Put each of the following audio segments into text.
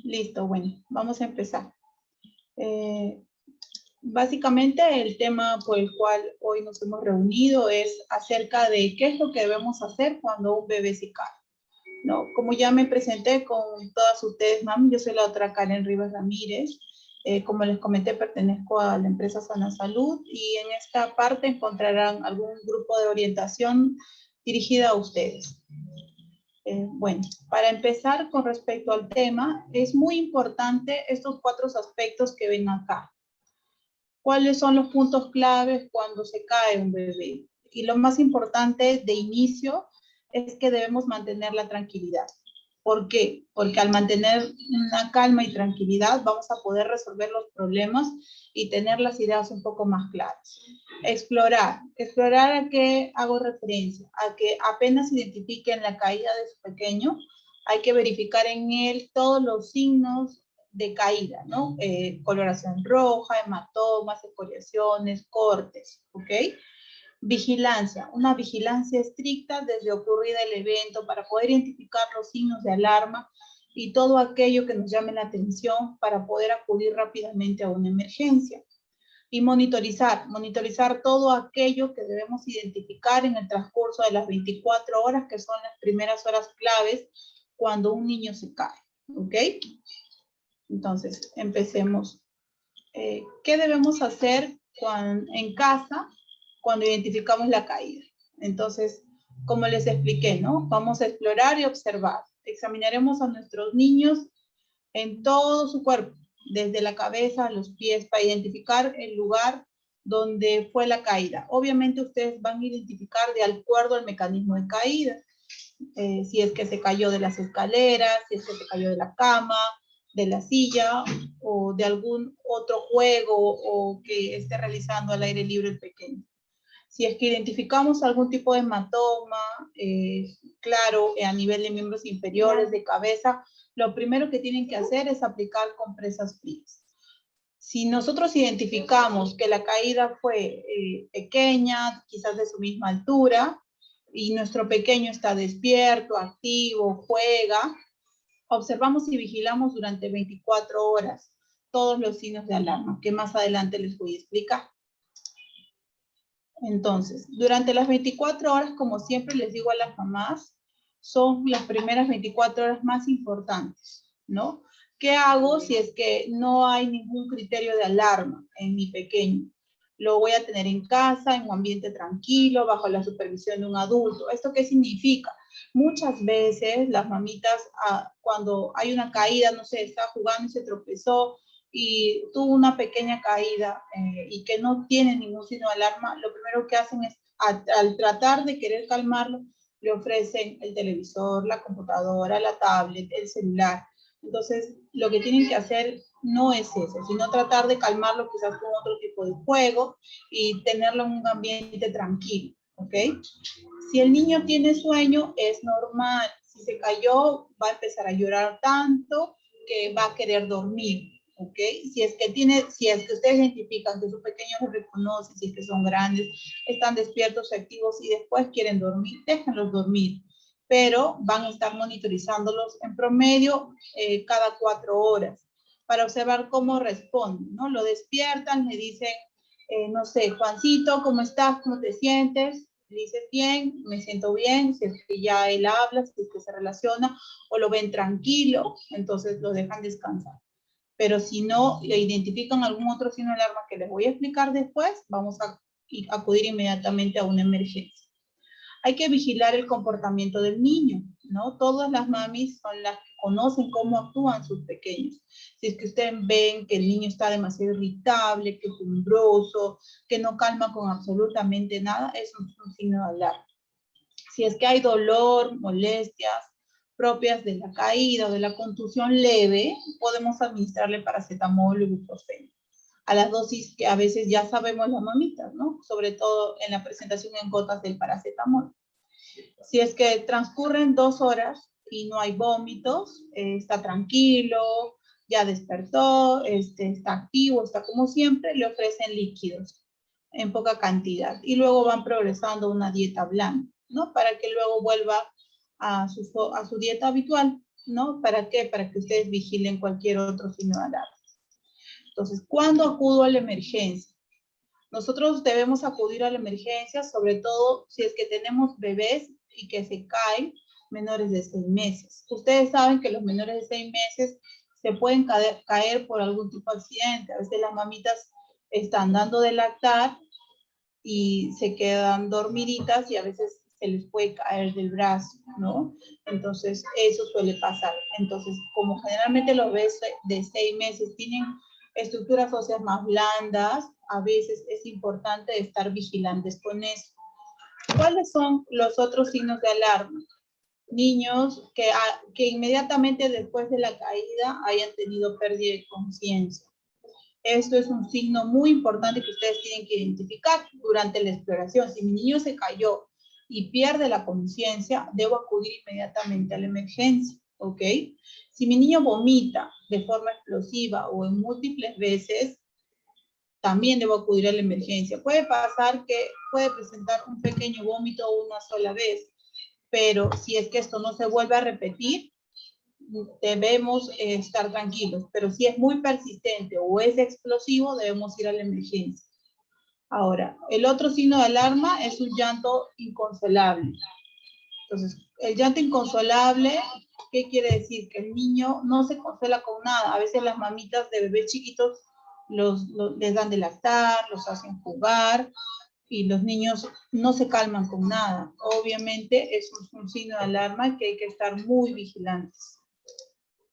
Listo, bueno, vamos a empezar. Básicamente el tema por el cual hoy nos hemos reunido es acerca de qué es lo que debemos hacer cuando un bebé se cae, ¿no? Como ya me presenté con todas ustedes, mami, yo soy la doctora Karen Rivas Ramírez. Como les comenté, pertenezco a la empresa Sana Salud y en esta parte encontrarán algún grupo de orientación dirigida a ustedes. Bueno, para empezar con respecto al tema, es muy importante estos 4 aspectos que ven acá. ¿Cuáles son los puntos claves cuando se cae un bebé? Y lo más importante de inicio es que debemos mantener la tranquilidad. ¿Por qué? Porque al mantener una calma y tranquilidad vamos a poder resolver los problemas y tener las ideas un poco más claras. Explorar. Explorar a qué hago referencia, a que apenas identifiquen la caída de su pequeño, hay que verificar en él todos los signos de caída, ¿no? Coloración roja, hematomas, escoriaciones, cortes, ¿ok? Vigilancia, una vigilancia estricta desde ocurrida el evento para poder identificar los signos de alarma y todo aquello que nos llame la atención para poder acudir rápidamente a una emergencia. Y monitorizar todo aquello que debemos identificar en el transcurso de las 24 horas, que son las primeras horas claves cuando un niño se cae, ¿ok? Entonces, empecemos. ¿Qué debemos hacer en casa cuando identificamos la caída? Entonces, como les expliqué, ¿no? Vamos a explorar y observar. Examinaremos a nuestros niños en todo su cuerpo, desde la cabeza a los pies, para identificar el lugar donde fue la caída. Obviamente ustedes van a identificar de acuerdo al mecanismo de caída. Si es que se cayó de las escaleras, si es que se cayó de la cama, de la silla o de algún otro juego o que esté realizando al aire libre el pequeño. Si es que identificamos algún tipo de hematoma, claro, a nivel de miembros inferiores, de cabeza, lo primero que tienen que hacer es aplicar compresas frías. Si nosotros identificamos que la caída fue pequeña, quizás de su misma altura, y nuestro pequeño está despierto, activo, juega, observamos y vigilamos durante 24 horas todos los signos de alarma, que más adelante les voy a explicar. Entonces, durante las 24 horas, como siempre les digo a las mamás, son las primeras 24 horas más importantes, ¿no? ¿Qué hago si es que no hay ningún criterio de alarma en mi pequeño? Lo voy a tener en casa, en un ambiente tranquilo, bajo la supervisión de un adulto. ¿Esto qué significa? Muchas veces las mamitas, cuando hay una caída, no sé, está jugando y se tropezó y tuvo una pequeña caída y que no tiene ningún signo de alarma, lo primero que hacen es, al tratar de querer calmarlo, le ofrecen el televisor, la computadora, la tablet, el celular. Entonces, lo que tienen que hacer no es eso, sino tratar de calmarlo quizás con otro tipo de juego y tenerlo en un ambiente tranquilo, ¿ok? Si el niño tiene sueño, es normal. Si se cayó, va a empezar a llorar tanto que va a querer dormir, ¿ok? Si es que ustedes identifican que su pequeño los reconoce, si es que son grandes, están despiertos, activos y después quieren dormir, déjenlos dormir. Pero van a estar monitorizándolos en promedio cada 4 horas para observar cómo responden, ¿no? Lo despiertan, le dicen, no sé, Juancito, ¿cómo estás? ¿Cómo te sientes? Le dices bien, me siento bien, si es que ya él habla, si es que se relaciona, o lo ven tranquilo, entonces lo dejan descansar. Pero si no le identifican algún otro signo de alarma que les voy a explicar después, vamos a acudir inmediatamente a una emergencia. Hay que vigilar el comportamiento del niño, ¿no? Todas las mamis son las que conocen cómo actúan sus pequeños. Si es que ustedes ven que el niño está demasiado irritable, quejumbroso, que no calma con absolutamente nada, es un signo de alarma. Si es que hay dolor, molestias propias de la caída o de la contusión leve, podemos administrarle paracetamol o ibuprofeno a las dosis que a veces ya sabemos las mamitas, ¿no? Sobre todo en la presentación en gotas del paracetamol. Si es que transcurren 2 horas y no hay vómitos, está tranquilo, ya despertó, está activo, está como siempre, le ofrecen líquidos en poca cantidad y luego van progresando a una dieta blanda, ¿no? Para que luego vuelva a su dieta habitual. ¿no? ¿Para qué? Para que ustedes vigilen cualquier otro signo de alarma. Entonces, ¿cuándo acudo a la emergencia? Nosotros debemos acudir a la emergencia, sobre todo si es que tenemos bebés y que se caen menores de 6 meses. Ustedes saben que los menores de 6 meses se pueden caer por algún tipo de accidente. A veces las mamitas están dando de lactar y se quedan dormiditas y a veces se les puede caer del brazo, ¿no? Entonces, eso suele pasar. Entonces, como generalmente los bebés de 6 meses tienen estructuras óseas más blandas, a veces es importante estar vigilantes con eso. ¿Cuáles son los otros signos de alarma? Niños que inmediatamente después de la caída hayan tenido pérdida de conciencia. Esto es un signo muy importante que ustedes tienen que identificar durante la exploración. Si mi niño se cayó y pierde la conciencia, debo acudir inmediatamente a la emergencia, ¿ok? Si mi niño vomita de forma explosiva o en múltiples veces, también debo acudir a la emergencia. Puede pasar que puede presentar un pequeño vómito una sola vez, pero si es que esto no se vuelve a repetir, debemos estar tranquilos, pero si es muy persistente o es explosivo, debemos ir a la emergencia. Ahora, el otro signo de alarma es un llanto inconsolable. Entonces, el llanto inconsolable, ¿qué quiere decir? Que el niño no se consuela con nada. A veces las mamitas de bebés chiquitos les dan de lactar, los hacen jugar, y los niños no se calman con nada. Obviamente, eso es un signo de alarma que hay que estar muy vigilantes.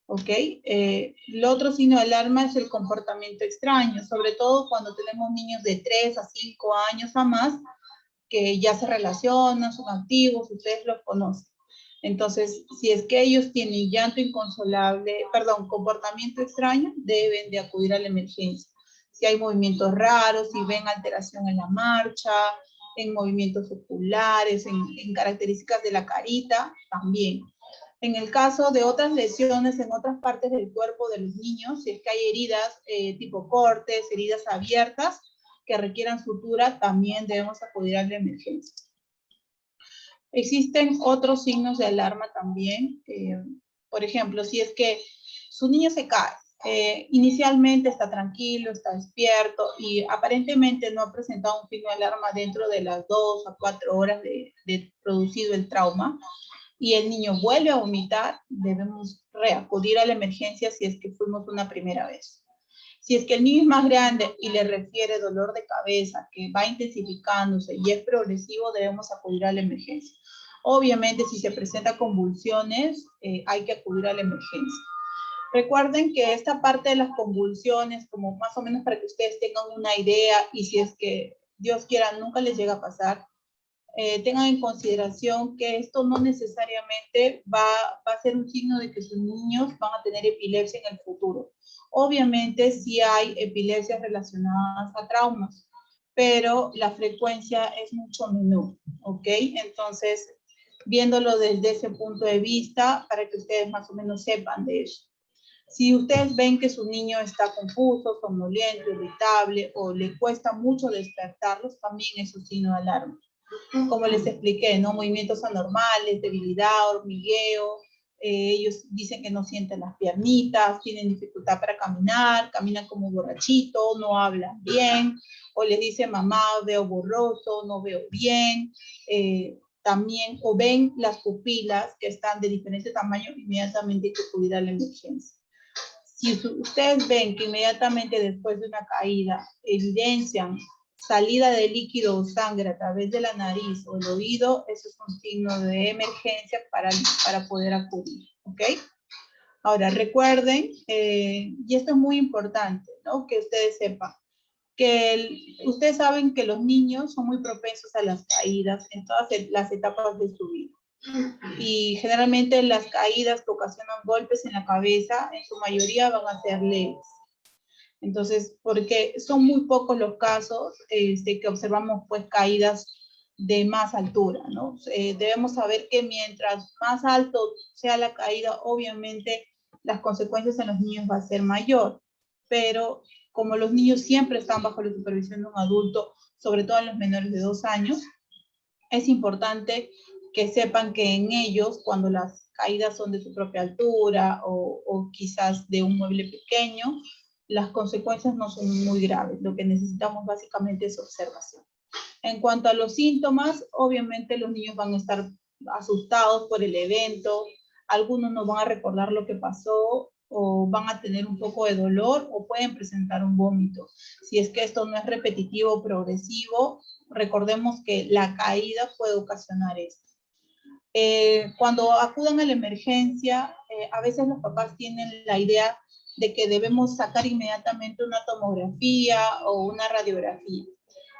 ¿Ok? El otro signo de alarma es el comportamiento extraño, sobre todo cuando tenemos niños de 3 a 5 años o más, que ya se relacionan, son activos, ustedes los conocen. Entonces, si es que ellos tienen llanto inconsolable, comportamiento extraño, deben de acudir a la emergencia. Si hay movimientos raros, si ven alteración en la marcha, en movimientos oculares, en características de la carita, también. En el caso de otras lesiones en otras partes del cuerpo de los niños, si es que hay heridas tipo cortes, heridas abiertas que requieran sutura, también debemos acudir a la emergencia. Existen otros signos de alarma también. Por ejemplo, si es que su niño se cae, inicialmente está tranquilo, está despierto y aparentemente no ha presentado un signo de alarma dentro de las 2 a 4 horas de producido el trauma, y el niño vuelve a vomitar, debemos reacudir a la emergencia si es que fuimos una primera vez. Si es que el niño es más grande y le refiere dolor de cabeza que va intensificándose y es progresivo, debemos acudir a la emergencia. Obviamente, si se presenta convulsiones, hay que acudir a la emergencia. Recuerden que esta parte de las convulsiones, como más o menos para que ustedes tengan una idea, y si es que Dios quiera nunca les llega a pasar, tengan en consideración que esto no necesariamente va a ser un signo de que sus niños van a tener epilepsia en el futuro. Obviamente sí hay epilepsias relacionadas a traumas, pero la frecuencia es mucho menor, ¿ok? Entonces, viéndolo desde ese punto de vista, para que ustedes más o menos sepan de eso. Si ustedes ven que su niño está confuso, somnoliento, irritable o le cuesta mucho despertarlos, también es un signo de alarma. Como les expliqué, ¿no? Movimientos anormales, debilidad, hormigueo, ellos dicen que no sienten las piernitas, tienen dificultad para caminar, caminan como borrachito, no hablan bien, o les dice mamá, veo borroso, no veo bien, también, o ven las pupilas que están de diferente tamaño, inmediatamente hay que acudir a la emergencia. Si ustedes ven que inmediatamente después de una caída evidencian salida de líquido o sangre a través de la nariz o el oído, eso es un signo de emergencia para poder acudir, ¿ok? Ahora, recuerden, y esto es muy importante, ¿no? Que ustedes sepan, que ustedes saben que los niños son muy propensos a las caídas en todas las etapas de su vida. Y generalmente las caídas que ocasionan golpes en la cabeza, en su mayoría van a ser leves. Entonces, porque son muy pocos los casos que observamos pues caídas de más altura, ¿no? Debemos saber que mientras más alto sea la caída, obviamente las consecuencias en los niños va a ser mayor, pero como los niños siempre están bajo la supervisión de un adulto, sobre todo en los menores de 2 años, es importante que sepan que en ellos, cuando las caídas son de su propia altura o quizás de un mueble pequeño, las consecuencias no son muy graves. Lo que necesitamos básicamente es observación. En cuanto a los síntomas, obviamente los niños van a estar asustados por el evento, algunos no van a recordar lo que pasó o van a tener un poco de dolor o pueden presentar un vómito. Si es que esto no es repetitivo o progresivo, recordemos que la caída puede ocasionar esto. Cuando acudan a la emergencia, a veces los papás tienen la idea de que debemos sacar inmediatamente una tomografía o una radiografía.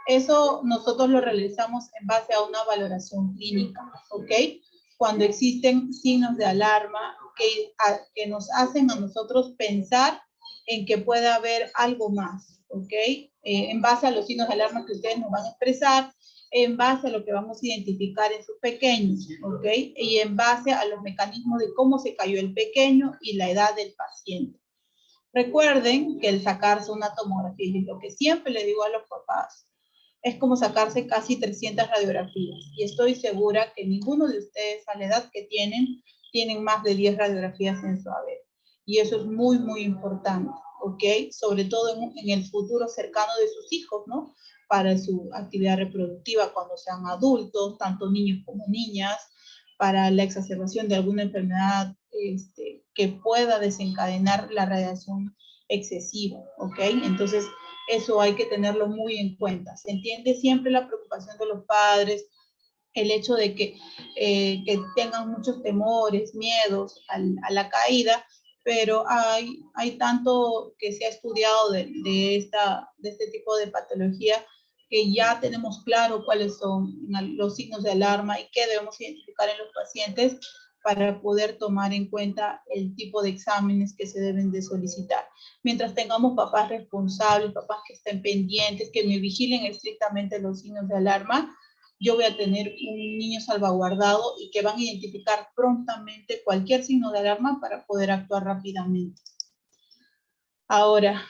Eso nosotros lo realizamos en base a una valoración clínica, ¿ok? Cuando existen signos de alarma que nos hacen a nosotros pensar en que puede haber algo más, ¿ok? En base a los signos de alarma que ustedes nos van a expresar, en base a lo que vamos a identificar en sus pequeños, ¿ok? Y en base a los mecanismos de cómo se cayó el pequeño y la edad del paciente. Recuerden que el sacarse una tomografía, y lo que siempre le digo a los papás, es como sacarse casi 300 radiografías. Y estoy segura que ninguno de ustedes a la edad que tienen más de 10 radiografías en su haber. Y eso es muy, muy importante, ¿ok? Sobre todo en el futuro cercano de sus hijos, ¿no? Para su actividad reproductiva cuando sean adultos, tanto niños como niñas, para la exacerbación de alguna enfermedad que pueda desencadenar la radiación excesiva, ¿ok? Entonces, eso hay que tenerlo muy en cuenta. Se entiende siempre la preocupación de los padres, el hecho de que tengan muchos temores, miedos a la caída, pero hay tanto que se ha estudiado de este tipo de patología que ya tenemos claro cuáles son los signos de alarma y qué debemos identificar en los pacientes para poder tomar en cuenta el tipo de exámenes que se deben de solicitar. Mientras tengamos papás responsables, papás que estén pendientes, que me vigilen estrictamente los signos de alarma, yo voy a tener un niño salvaguardado y que van a identificar prontamente cualquier signo de alarma para poder actuar rápidamente. Ahora,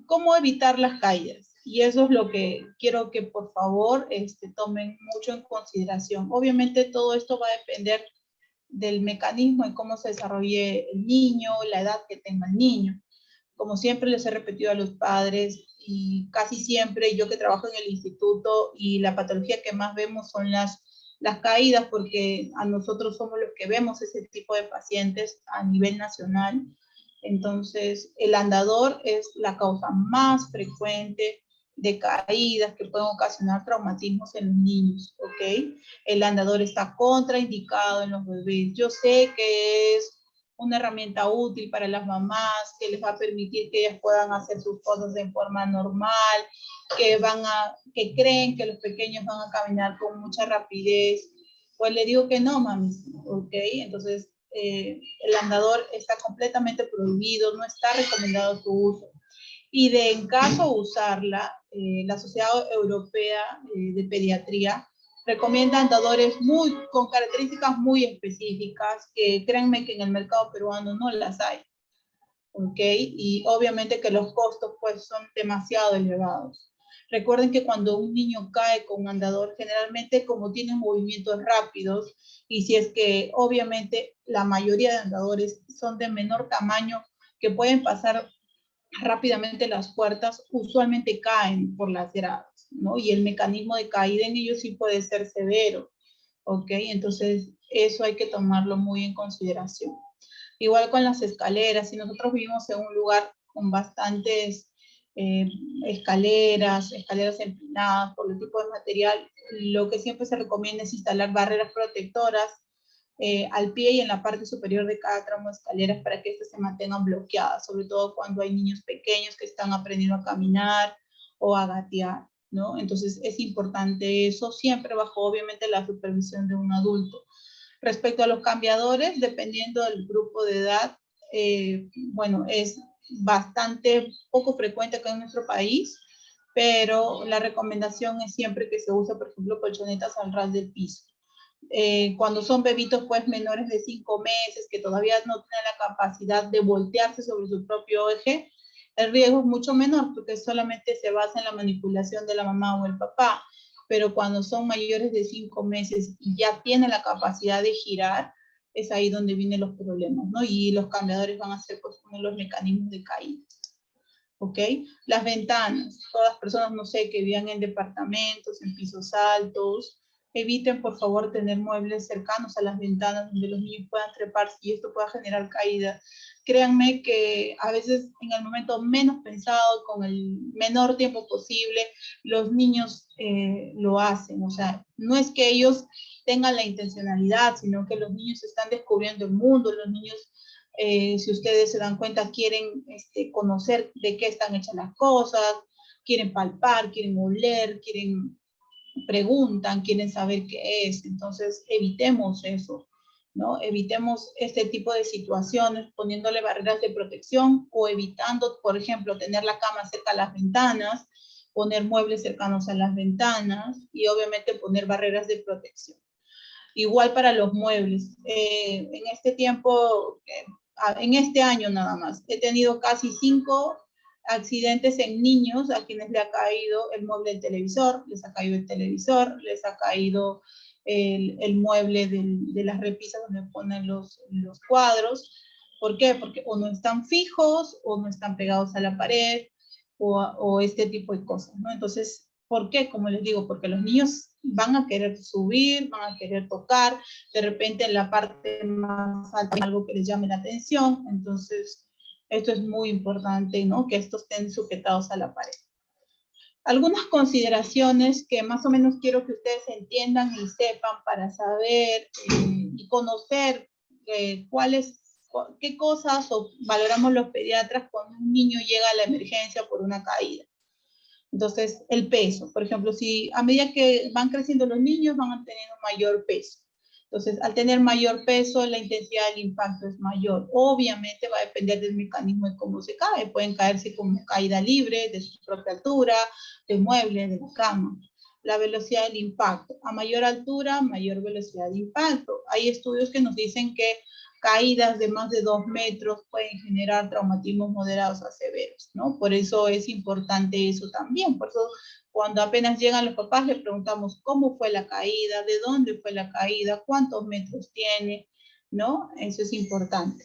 ¿cómo evitar las caídas? Y eso es lo que quiero que por favor tomen mucho en consideración. Obviamente todo esto va a depender del mecanismo y cómo se desarrolle el niño, la edad que tenga el niño. Como siempre les he repetido a los padres y casi siempre yo que trabajo en el instituto y la patología que más vemos son las caídas porque a nosotros somos los que vemos ese tipo de pacientes a nivel nacional. Entonces, el andador es la causa más frecuente de caídas que pueden ocasionar traumatismos en los niños, ¿ok? El andador está contraindicado en los bebés. Yo sé que es una herramienta útil para las mamás, que les va a permitir que ellas puedan hacer sus cosas de forma normal, que creen que los pequeños van a caminar con mucha rapidez. Pues le digo que no, mami, ¿ok? Entonces, el andador está completamente prohibido, no está recomendado su uso. Y en caso usarla, la Sociedad Europea de Pediatría recomienda andadores con características muy específicas que créanme que en el mercado peruano no las hay, ¿ok? Y obviamente que los costos pues son demasiado elevados. Recuerden que cuando un niño cae con un andador, generalmente como tienen movimientos rápidos, y si es que obviamente la mayoría de andadores son de menor tamaño, que pueden pasar rápidamente las puertas, usualmente caen por las gradas, ¿no? Y el mecanismo de caída en ellos sí puede ser severo, ¿ok? Entonces, eso hay que tomarlo muy en consideración. Igual con las escaleras, si nosotros vivimos en un lugar con bastantes escaleras empinadas por el tipo de material, lo que siempre se recomienda es instalar barreras protectoras al pie y en la parte superior de cada tramo de escaleras para que éstas se mantengan bloqueadas, sobre todo cuando hay niños pequeños que están aprendiendo a caminar o a gatear, ¿no? Entonces es importante eso, siempre bajo obviamente la supervisión de un adulto. Respecto a los cambiadores, dependiendo del grupo de edad, bueno, es bastante poco frecuente acá en nuestro país, pero la recomendación es siempre que se use, por ejemplo, colchonetas al ras del piso. Cuando son bebitos pues menores de 5 meses, que todavía no tienen la capacidad de voltearse sobre su propio eje, el riesgo es mucho menor porque solamente se basa en la manipulación de la mamá o el papá. Pero cuando son mayores de 5 meses y ya tienen la capacidad de girar, es ahí donde vienen los problemas, ¿no? Y los cambiadores van a ser pues uno de los mecanismos de caída. ¿Ok? Las ventanas, todas las personas, no sé, que vivan en departamentos, en pisos altos, eviten por favor tener muebles cercanos a las ventanas donde los niños puedan treparse y esto pueda generar caída. Créanme que a veces en el momento menos pensado, con el menor tiempo posible, los niños lo hacen. O sea, no es que ellos tengan la intencionalidad, sino que los niños están descubriendo el mundo, los niños si ustedes se dan cuenta, quieren conocer de qué están hechas las cosas, quieren palpar, quieren oler, preguntan, quieren saber qué es. Entonces, evitemos eso, ¿no? Evitemos este tipo de situaciones poniéndole barreras de protección o evitando, por ejemplo, tener la cama cerca a las ventanas, poner muebles cercanos a las ventanas y obviamente poner barreras de protección. Igual para los muebles. En este tiempo, en este año nada más, he tenido casi 5 accidentes en niños a quienes le ha caído el mueble del televisor, les ha caído el televisor, les ha caído el mueble de las repisas donde ponen los cuadros. ¿Por qué? Porque o no están fijos o no están pegados a la pared o este tipo de cosas, ¿no? Entonces, ¿por qué? Como les digo, porque los niños van a querer subir, van a querer tocar, de repente en la parte más alta hay algo que les llame la atención, entonces esto es muy importante, ¿no? Que estos estén sujetados a la pared. Algunas consideraciones que más o menos quiero que ustedes entiendan y sepan para saber y conocer qué cosas valoramos los pediatras cuando un niño llega a la emergencia por una caída. Entonces, el peso, por ejemplo, si a medida que van creciendo los niños van a tener un mayor peso. Entonces, al tener mayor peso, la intensidad del impacto es mayor. Obviamente va a depender del mecanismo de cómo se cae. Pueden caerse como caída libre, de su propia altura, del mueble, de la cama. La velocidad del impacto. A mayor altura, mayor velocidad de impacto. Hay estudios que nos dicen que caídas de más de 2 metros pueden generar traumatismos moderados a severos, ¿no? Por eso es importante eso también. Por eso cuando apenas llegan los papás le preguntamos cómo fue la caída, de dónde fue la caída, cuántos metros tiene, ¿no? Eso es importante.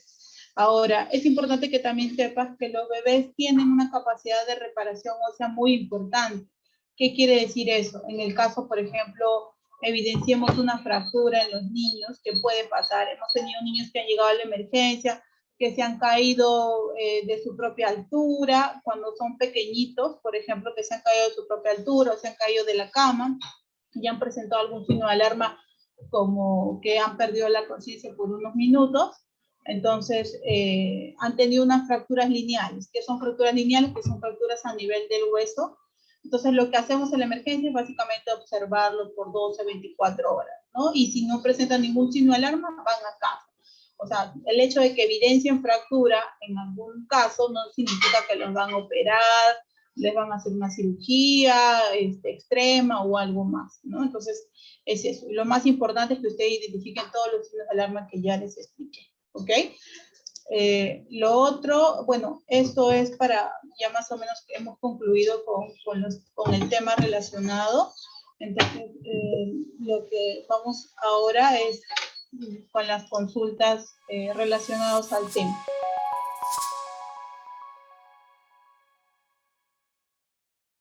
Ahora, es importante que también sepas que los bebés tienen una capacidad de reparación ósea muy importante. ¿Qué quiere decir eso? En el caso, por ejemplo, evidenciemos una fractura en los niños, que puede pasar. Hemos tenido niños que han llegado a la emergencia, que se han caído de su propia altura, cuando son pequeñitos, por ejemplo, que se han caído de su propia altura o se han caído de la cama y han presentado algún signo de alarma como que han perdido la conciencia por unos minutos. Entonces, han tenido unas fracturas lineales. ¿Qué son fracturas lineales? Que son fracturas a nivel del hueso. Entonces, lo que hacemos en la emergencia es básicamente observarlo por 12, 24 horas, ¿no? Y si no presentan ningún signo de alarma, van a casa. O sea, el hecho de que evidencien fractura en algún caso no significa que los van a operar, les van a hacer una cirugía extrema o algo más, ¿no? Entonces, es eso. Y lo más importante es que ustedes identifiquen todos los signos de alarma que ya les expliqué, ¿ok? Lo otro, bueno, esto es para, ya más o menos hemos concluido con el tema relacionado. Entonces, lo que vamos ahora es con las consultas relacionadas al tema.